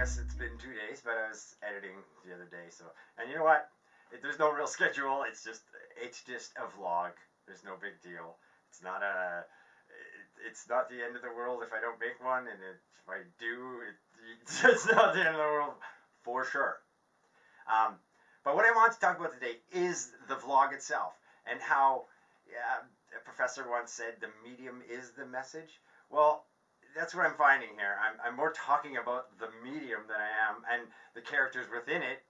guess it's been 2 days, but I was editing the other day. So, and you know what? There's no real schedule. It's just a vlog. There's no big deal. It's not the end of the world if I don't make one, and if I do, it's not the end of the world for sure. But what I want to talk about today is the vlog itself, and how a professor once said the medium is the message. Well, that's what I'm finding here. I'm more talking about the medium than I am, and the characters within it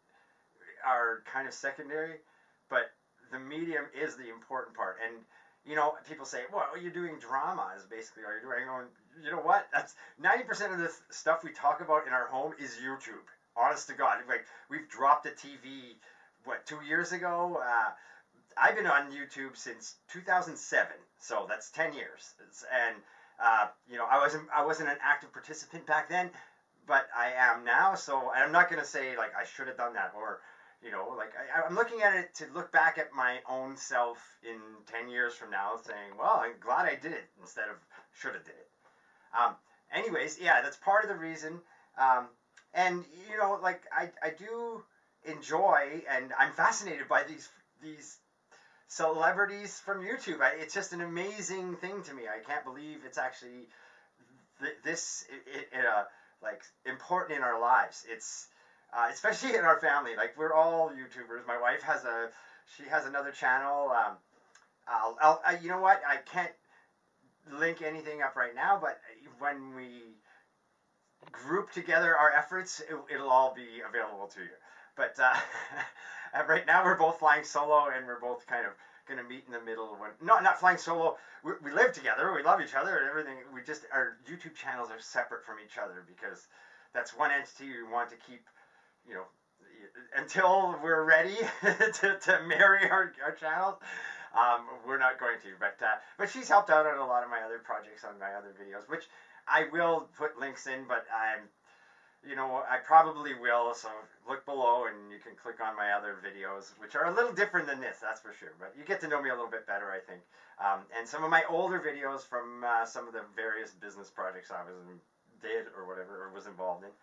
are kind of secondary, but the medium is the important part. And you know, people say, well, you're doing drama is basically all you're doing. I'm going, you know what? That's 90% of the stuff we talk about in our home is YouTube. Honest to God. Like, we've dropped the TV, 2 years ago? I've been on YouTube since 2007, so that's 10 years. And, you know, I wasn't an active participant back then, but I am now, so I'm not going to say, like, I should have done that, or, you know, like, I'm looking at it to look back at my own self in 10 years from now, saying, well, I'm glad I did it, instead of should have did it. Anyways, yeah, that's part of the reason. And, you know, like, I do enjoy, and I'm fascinated by these celebrities from YouTube. It's just an amazing thing to me. I can't believe it's actually like, important in our lives. It's especially in our family. Like, we're all YouTubers. My wife has another channel. You know what? I can't link anything up right now, but when we group together our efforts, it'll all be available to you. But right now we're both flying solo, and we're both kind of going to meet in the middle. Not flying solo. We live together. We love each other and everything. Our YouTube channels are separate from each other, because that's one entity we want to keep, you know, until we're ready to marry our channels. We're not going to, but she's helped out on a lot of my other projects, on my other videos, which I will put links in, but I probably will, so look below and you can click on my other videos, which are a little different than this, that's for sure, but you get to know me a little bit better, I think. And some of my older videos from some of the various business projects I did or whatever, or was involved in.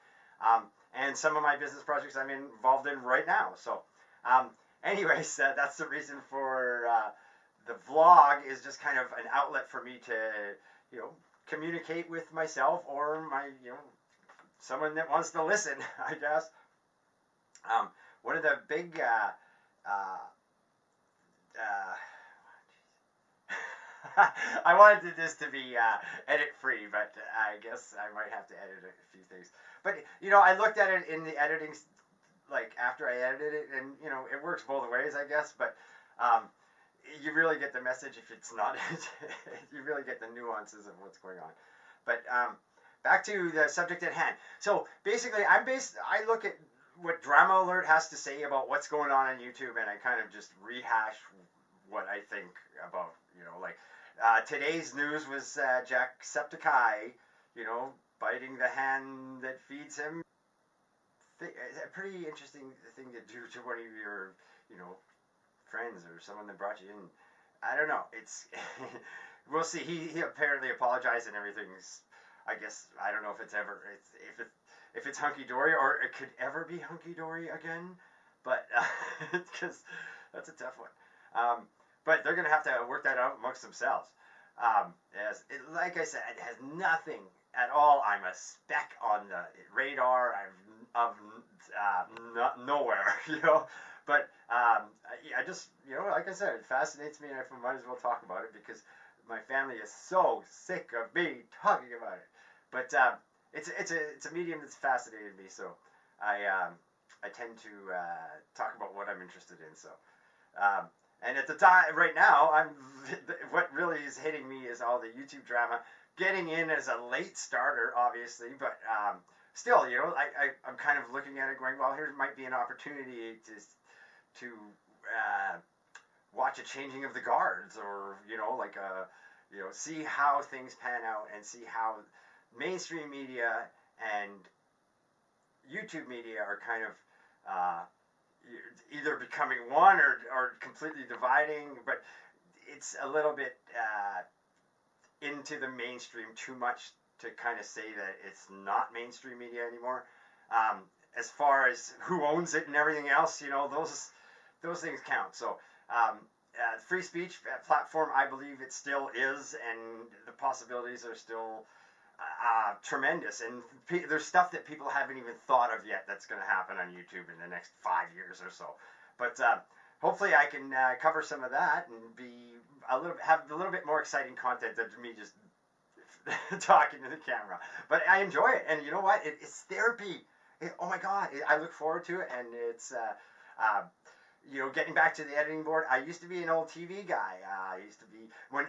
And some of my business projects I'm involved in right now. So, anyways, that's the reason for the vlog, is just kind of an outlet for me to, you know, communicate with myself, or someone that wants to listen, I guess. One of the big I wanted this to be edit free, but I guess I might have to edit a few things. But, you know, I looked at it in the editing, like, after I edited it, and, you know, it works both ways, I guess, but you really get the message if it's not you really get the nuances of what's going on. But back to the subject at hand. So basically, I look at what Drama Alert has to say about what's going on YouTube, and I kind of just rehash what I think about, you know, like, today's news was JackSepticEye, you know, biting the hand that feeds him. It's a pretty interesting thing to do to one of your, you know, friends or someone that brought you in. I don't know. It's we'll see. He apparently apologized and everything's. I guess I don't know if if it's hunky dory, or it could ever be hunky dory again. But because that's a tough one. But they're gonna have to work that out amongst themselves. Like I said, it has nothing at all. I'm a speck on the radar. I'm nowhere, you know. But I just, you know, like I said, it fascinates me, and I might as well talk about it, because my family is so sick of me talking about it. But it's a medium that's fascinated me, so I tend to talk about what I'm interested in. So and at the time, right now, what really is hitting me is all the YouTube drama. Getting in as a late starter, obviously, but still, you know, I'm kind of looking at it going, well, here might be an opportunity to watch a changing of the guards, or, you know, like you know, see how things pan out, and see how mainstream media and YouTube media are kind of either becoming one or completely dividing. But it's a little bit into the mainstream too much to kind of say that it's not mainstream media anymore. As far as who owns it and everything else, you know, those things count. So free speech platform, I believe it still is, and the possibilities are still tremendous. And there's stuff that people haven't even thought of yet that's going to happen on YouTube in the next 5 years or so. But hopefully, I can cover some of that and have a little bit more exciting content than me just talking to the camera. But I enjoy it, and you know what? It's therapy. Oh my God, I look forward to it, and it's you know, getting back to the editing board. I used to be an old TV guy. I used to be when.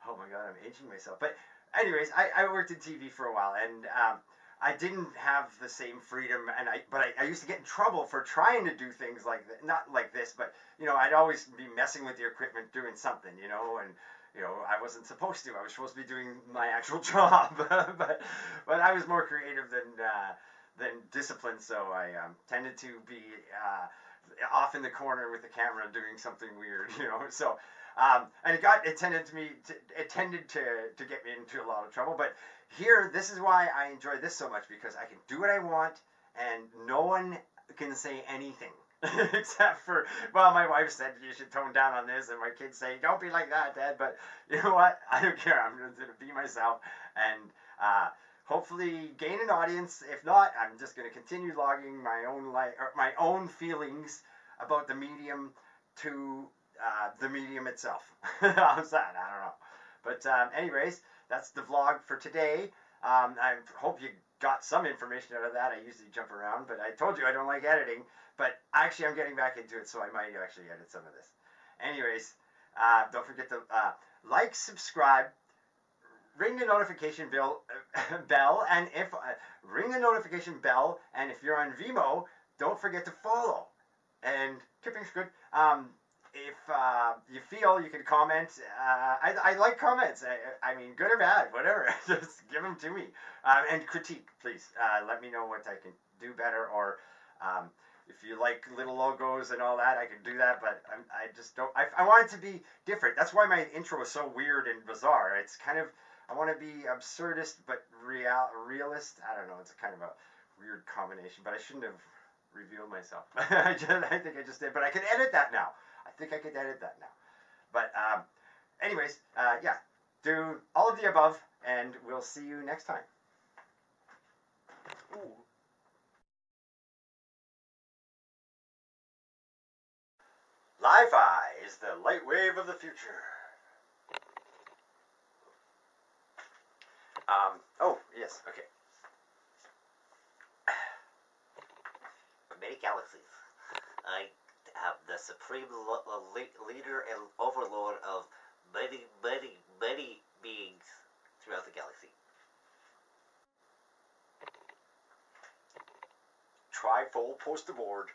Oh my God, I'm aging myself. But anyways, I worked in TV for a while, and I didn't have the same freedom, and I used to get in trouble for trying to do things like that. Not like this, but you know, I'd always be messing with the equipment, doing something, you know, and you know, I wasn't supposed to. I was supposed to be doing my actual job, but I was more creative than disciplined, so I tended to be off in the corner with the camera doing something weird, you know. So and it tended to get me into a lot of trouble. But here, this is why I enjoy this so much, because I can do what I want, and no one can say anything. Except for, well, my wife said you should tone down on this, and my kids say, don't be like that, Dad. But you know what? I don't care. I'm going to be myself, and hopefully gain an audience. If not, I'm just going to continue logging my own my own feelings about the medium to the medium itself. How's that? I don't know. But anyways, that's the vlog for today. I hope you got some information out of that. I usually jump around, but I told you I don't like editing. But actually, I'm getting back into it, so I might actually edit some of this. Anyways, don't forget to like, subscribe, ring the notification bell, and ring the notification bell. And if you're on Vimeo, don't forget to follow. And tipping's good. If you feel, you can comment. I like comments. I mean, good or bad, whatever. Just give them to me. And critique, please. Let me know what I can do better, or if you like little logos and all that, I can do that. But I just don't. I want it to be different. That's why my intro is so weird and bizarre. It's kind of, I want to be absurdist but realist. I don't know. It's kind of a weird combination. But I shouldn't have revealed myself. I think I just did. But I can edit that now. I think I could edit that now. But anyways, yeah, do all of the above, and we'll see you next time. Ooh. Li-Fi is the light wave of the future. Oh, yes, okay. Many galaxies. I have the supreme leader and overlord of many beings throughout the galaxy. Try full post aboard.